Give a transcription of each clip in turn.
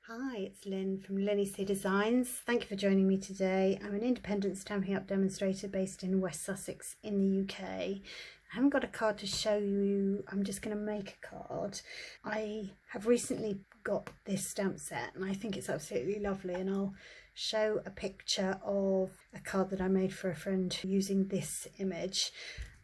Hi, it's Lynn from LynnieCDesigns. Thank you for joining me today. I'm an independent Stampin' Up demonstrator based in West Sussex in the UK. I haven't got a card to show you, I'm just going to make a card. I have recently got this stamp set and I think it's absolutely lovely, and I'll show a picture of a card that I made for a friend using this image.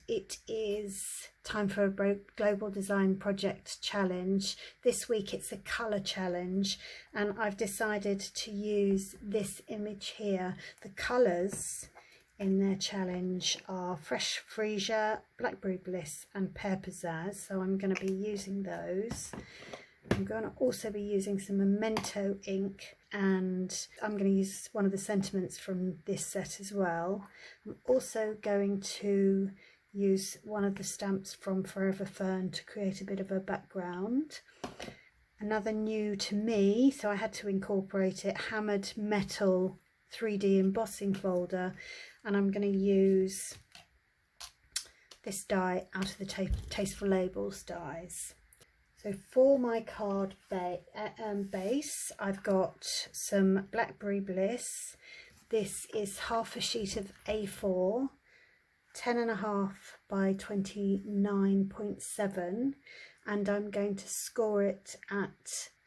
It is time for a Global Design Project Challenge. This week it's a colour challenge and I've decided to use this image here. The colours in their challenge are Fresh Freesia, Blackberry Bliss and Pear Pizzazz, so I'm going to be using those. I'm going to also be using some Memento ink, and I'm going to use one of the sentiments from this set as well. I'm also going to use one of the stamps from Forever Fern to create a bit of a background. Another new to me, so I had to incorporate it, Hammered Metal 3D embossing folder, and I'm going to use this die out of the Tasteful Labels dies. So for my card base, I've got some Blackberry Bliss. This is half a sheet of A4, 10.5 by 29.7, and I'm going to score it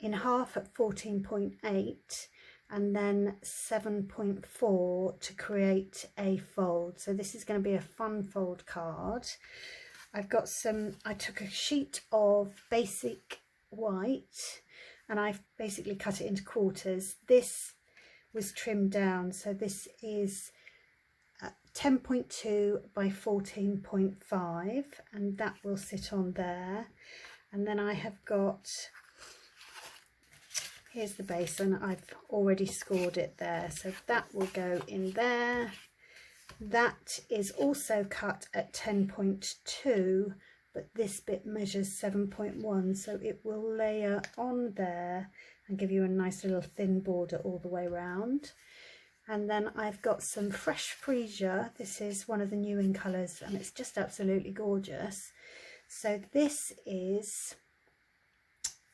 in half at 14.8 and then 7.4 to create a fold. So this is going to be a fun fold card. I took a sheet of basic white and I've basically cut it into quarters. This was trimmed down, so this is 10.2 by 14.5, and that will sit on there. And then I have got, here's the base, and I've already scored it there, so that will go in there. That is also cut at 10.2, but this bit measures 7.1, so it will layer on there and give you a nice little thin border all the way around. And then I've got some Fresh Freesia. This is one of the new in colours and it's just absolutely gorgeous. So this is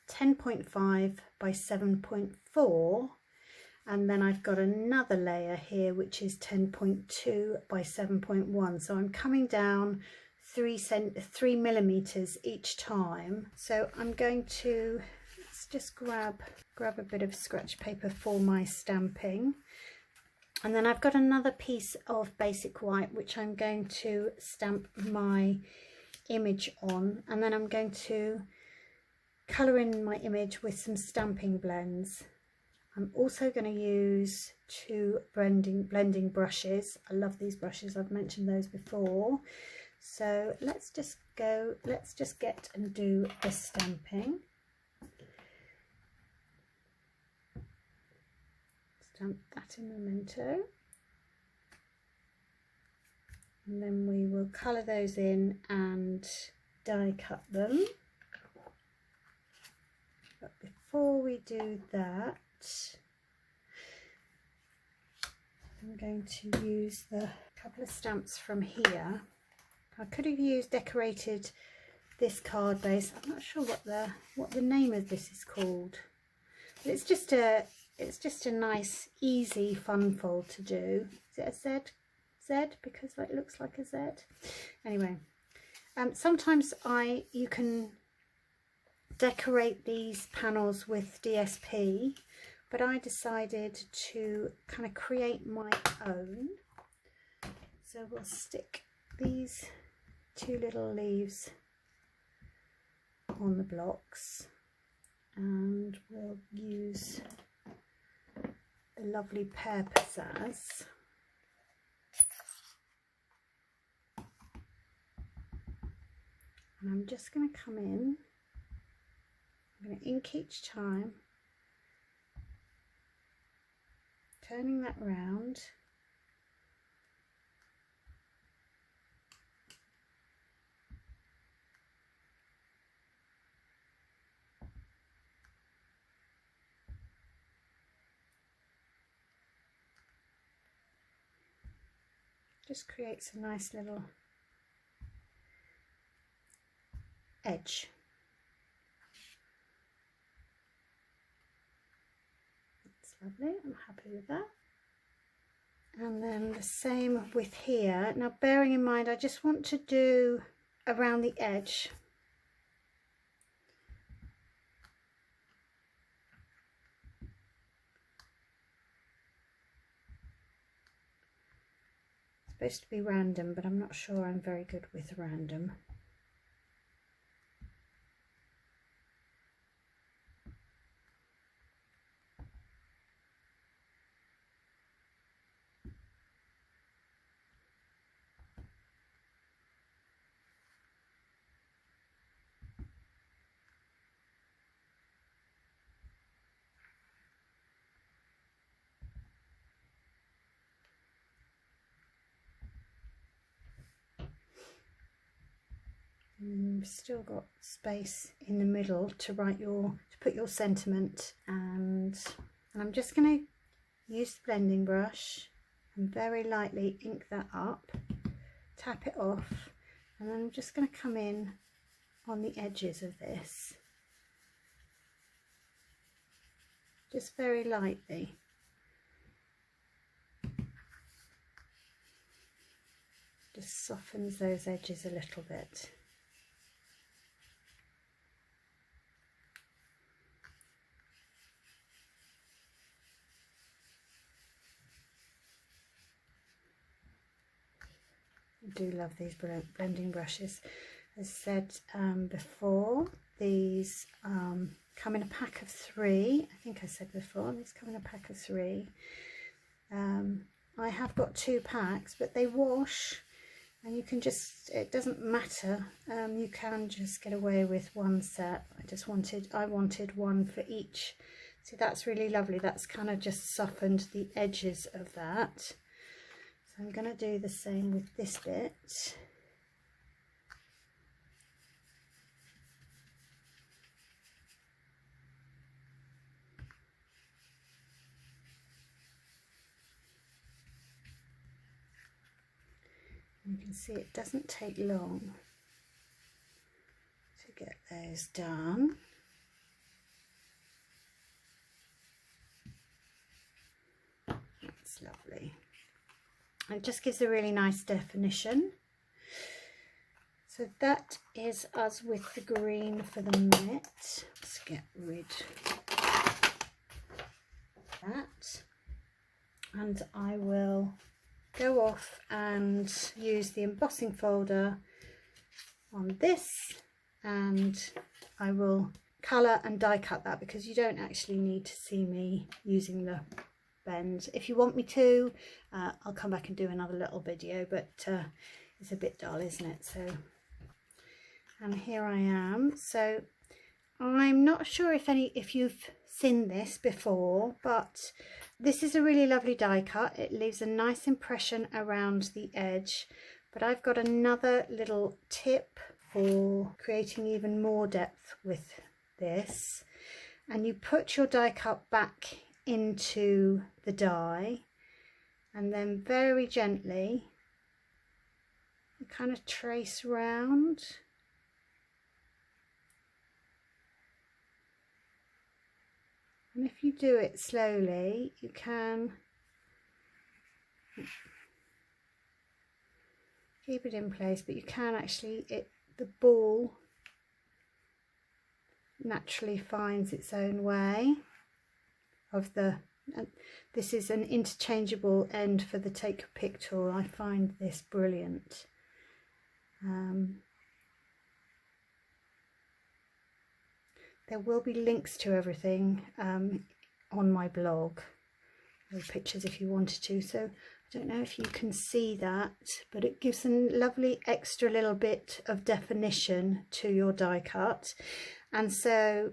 10.5 by 7.4, and then I've got another layer here which is 10.2 by 7.1. So I'm coming down 3 millimeters each time. So I'm going to, let's just grab a bit of scratch paper for my stamping. And then I've got another piece of basic white which I'm going to stamp my image on, and then I'm going to colour in my image with some stamping blends. I'm also going to use 2 blending brushes. I love these brushes, I've mentioned those before. So let's just get and do the stamping. Stamp that in Memento, and then we will colour those in and die cut them. But before we do that, I'm going to use the couple of stamps from here. I could have decorated this card base. I'm not sure what the name of this is called, but it's just a nice, easy, fun fold to do. Is it a Z? Z? Because it looks like a Z. Anyway, sometimes you can decorate these panels with DSP, but I decided to kind of create my own. So we'll stick these 2 little leaves on the blocks, and we'll use the lovely Pear Pizzazz. And I'm just going to come in, I'm going to ink each time, turning that round. Just creates a nice little edge. That's lovely, I'm happy with that. And then the same with here. Now bearing in mind I just want to do around the edge. It's supposed to be random, but I'm not sure I'm very good with random. And you've still got space in the middle to put your sentiment, and I'm just going to use the blending brush and very lightly ink that up, tap it off, and then I'm just going to come in on the edges of this, just very lightly. Just softens those edges a little bit. I do love these blending brushes. As I said before, these come in a pack of 3. I think I said before, these come in a pack of 3. I have got 2 packs, but they wash, and you can just, it doesn't matter, you can just get away with 1 set. I wanted 1 for each. See, that's really lovely. That's kind of just softened the edges of that. So I'm going to do the same with this bit. You can see it doesn't take long to get those done. That's lovely. It just gives a really nice definition. So that is us with the green for the minute. Let's get rid of that. And I will go off and use the embossing folder on this, and I will colour and die cut that, because you don't actually need to see me using the bends. If you want me to, I'll come back and do another little video, but it's a bit dull, isn't it? So, and here I am. So I'm not sure if you've seen this before, but this is a really lovely die cut. It leaves a nice impression around the edge, but I've got another little tip for creating even more depth with this. And you put your die cut back into the die, and then very gently you kind of trace round. And if you do it slowly, you can keep it in place, but you can actually, the ball naturally finds its own way of the, this is an interchangeable end for the take a pick tool. I find this brilliant. There will be links to everything on my blog, or pictures if you wanted to. So I don't know if you can see that, but it gives a lovely extra little bit of definition to your die cut. And so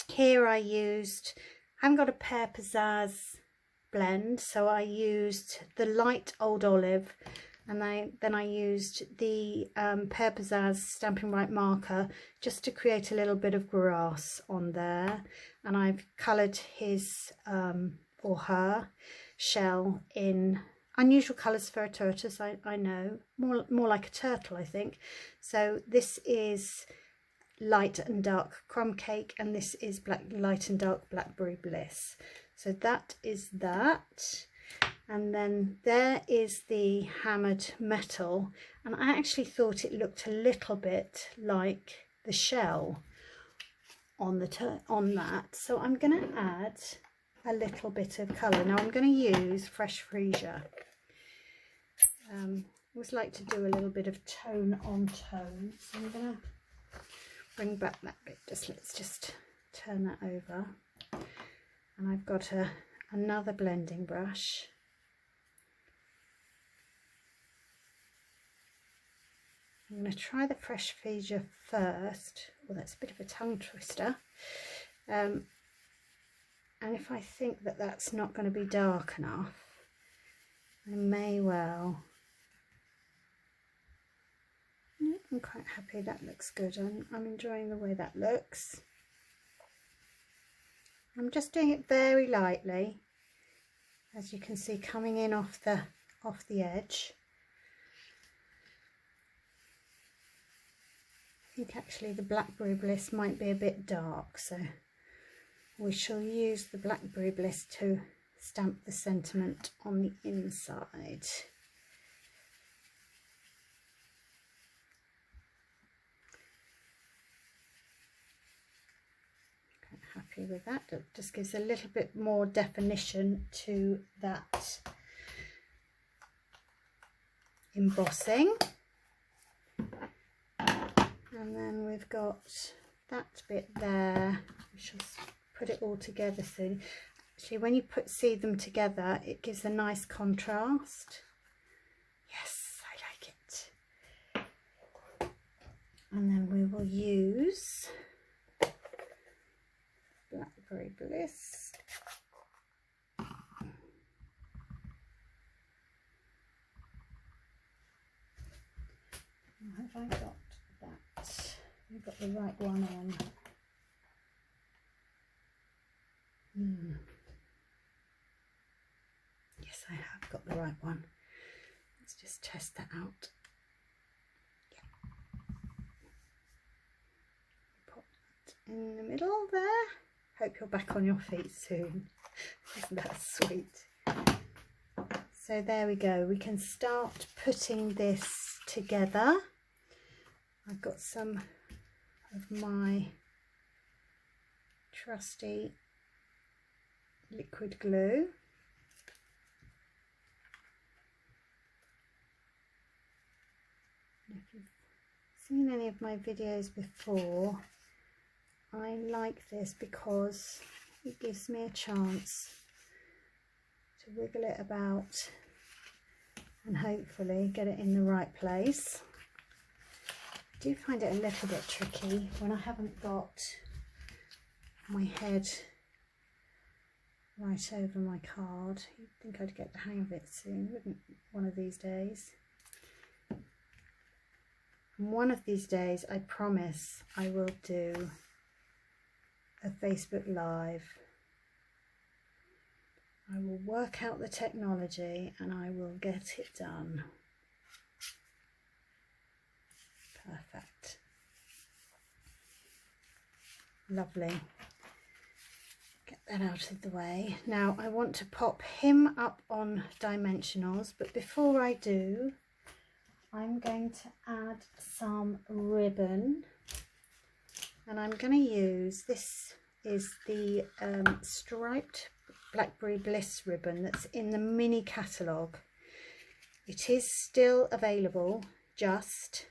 here I haven't got a Pear Pizzazz blend, so I used the light Old Olive, and then I used the Pear Pizzazz Stampin' Right marker just to create a little bit of grass on there. And I've coloured his or her shell in unusual colours for a tortoise, I know, more like a turtle, I think. So this is light and dark crumb cake, and this is light and dark blackberry bliss. So that is that. And then there is the hammered metal, and I actually thought it looked a little bit like the shell on that, so I'm going to add a little bit of colour. Now I'm going to use fresh freesia. I always like to do a little bit of tone on tone, so I'm going to bring back that bit. Let's just turn that over, and I've got another blending brush. I'm going to try the fresh freesia first. Well, that's a bit of a tongue twister. And if I think that that's not going to be dark enough, I may well. Yeah, I'm quite happy. That looks good. I'm enjoying the way that looks. I'm just doing it very lightly, as you can see, coming in off the edge. I think actually the blackberry bliss might be a bit dark, so we shall use the blackberry bliss to stamp the sentiment on the inside. Quite happy with that. It just gives a little bit more definition to that embossing. And then we've got that bit there. We shall put it all together soon. Actually, when you see them together, it gives a nice contrast. Yes, I like it. And then we will use Blackberry Bliss. Have I got that? I've got the right one on. Yes, I have got the right one. Let's just test that out. Yeah. Pop that in the middle there. Hope you're back on your feet soon. Isn't that sweet? So there we go. We can start putting this together. I've got some of my trusty liquid glue. If you've seen any of my videos before, I like this because it gives me a chance to wiggle it about and hopefully get it in the right place. I do find it a little bit tricky when I haven't got my head right over my card. You'd think I'd get the hang of it soon, wouldn't one of these days? And one of these days, I promise, I will do a Facebook Live. I will work out the technology and I will get it done. Perfect. Lovely. Get that out of the way. Now I want to pop him up on dimensionals, but before I do, I'm going to add some ribbon, and I'm going to use, this is the striped Blackberry Bliss ribbon that's in the mini catalogue. It is still available, just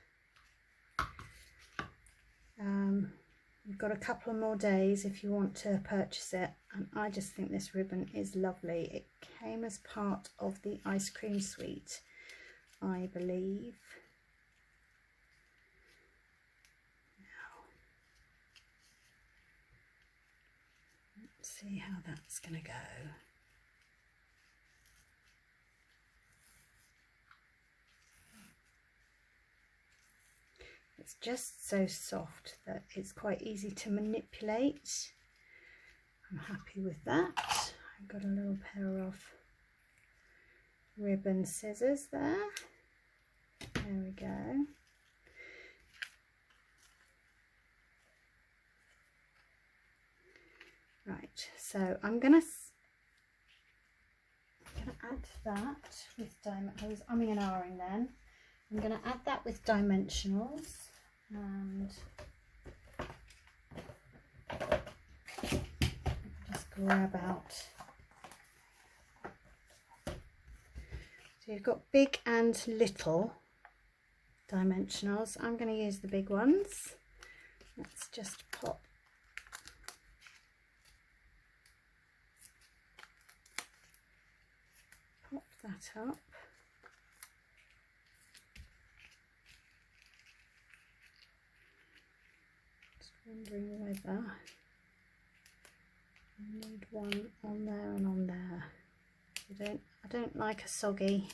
you've got a couple of more days if you want to purchase it, and I just think this ribbon is lovely. It came as part of the ice cream suite, I believe. Now, let's see how that's going to go. It's just so soft that it's quite easy to manipulate. I'm happy with that. I've got a little pair of ribbon scissors there. There we go. Right, so I'm gonna add that with I was umming and ahhing then. I'm gonna add that with dimensionals, and just grab out. So you've got big and little dimensionals. I'm going to use the big ones. Let's just pop that up. Just wondering whether I need one on there and on there. I don't like a soggy.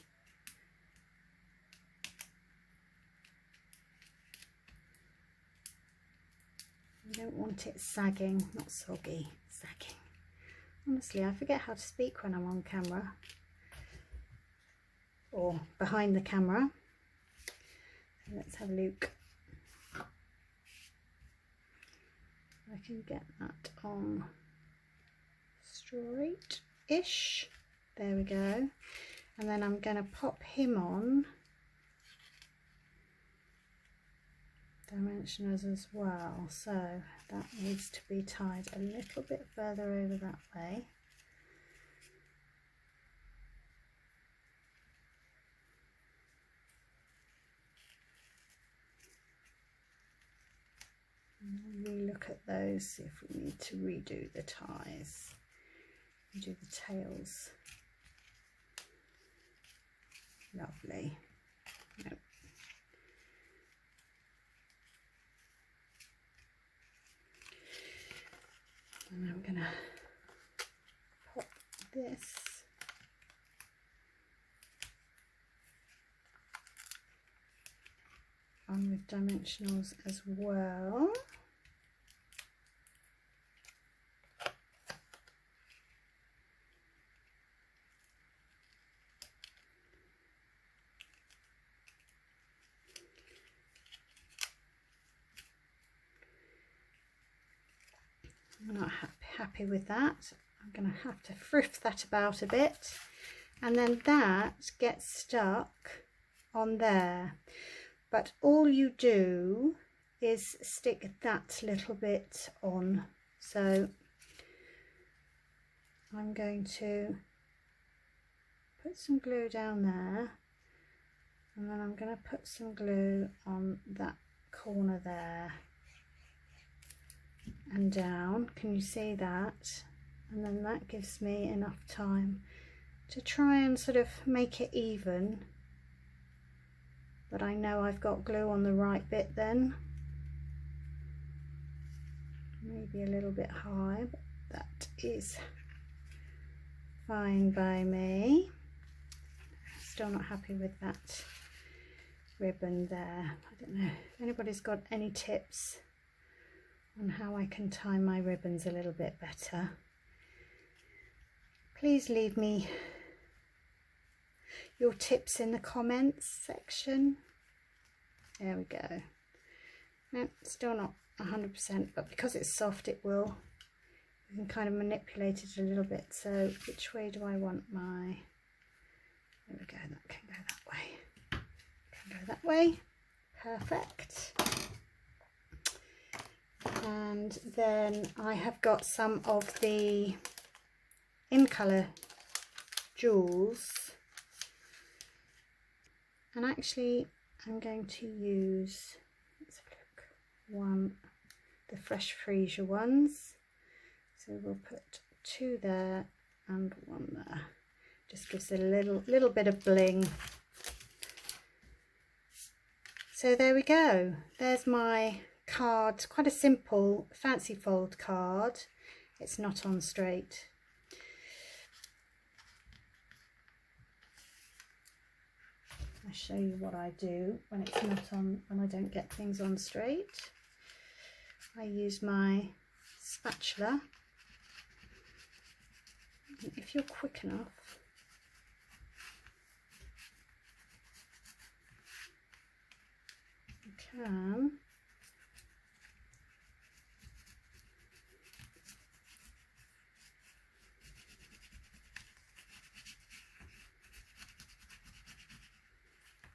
I don't want it sagging, not soggy, sagging. Honestly, I forget how to speak when I'm on camera or behind the camera. Let's have a look. I can get that on straight-ish. There we go. And then I'm going to pop him on dimensioners as well. So that needs to be tied a little bit further over that way. And relook at those, see if we need to redo the ties, redo the tails. Lovely. Nope. And I'm going to pop this on with dimensionals as well. I'm not happy with that. I'm going to have to friff that about a bit, and then that gets stuck on there. But all you do is stick that little bit on. So I'm going to put some glue down there, and then I'm going to put some glue on that corner there and down. Can you see that? And then that gives me enough time to try and sort of make it even, but I know I've got glue on the right bit then. Maybe a little bit high, but that is fine by me. Still not happy with that ribbon there. I don't know if anybody's got any tips on how I can tie my ribbons a little bit better. Please leave me your tips in the comments section. There we go. No, still not 100%, but because it's soft it will. You can kind of manipulate it a little bit. So which way do I want my, there we go, that can go that way. Can go that way. Perfect. And then I have got some of the in colour jewels, and actually I'm going to use, let's look, the Fresh Freesia ones. So we'll put 2 there and 1 there. Just gives it a little bit of bling. So there we go. There's my card. Quite a simple fancy fold card. It's not on straight. I'll show you what I do when it's not on, when I don't get things on straight. I use my spatula. If you're quick enough, you can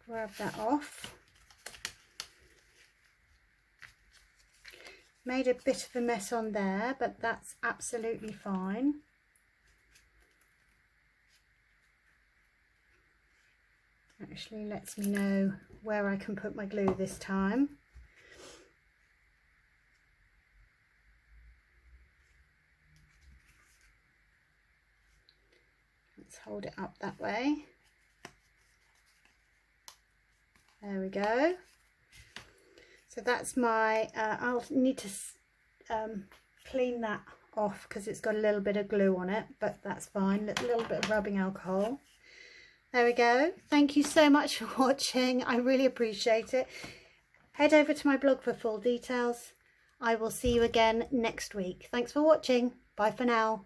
rub that off. Made a bit of a mess on there, but that's absolutely fine. Actually lets me know where I can put my glue this time. Let's hold it up that way. There we go. So that's my, I'll need to clean that off because it's got a little bit of glue on it, but that's fine. A little bit of rubbing alcohol. There we go. Thank you so much for watching. I really appreciate it. Head over to my blog for full details. I will see you again next week. Thanks for watching. Bye for now.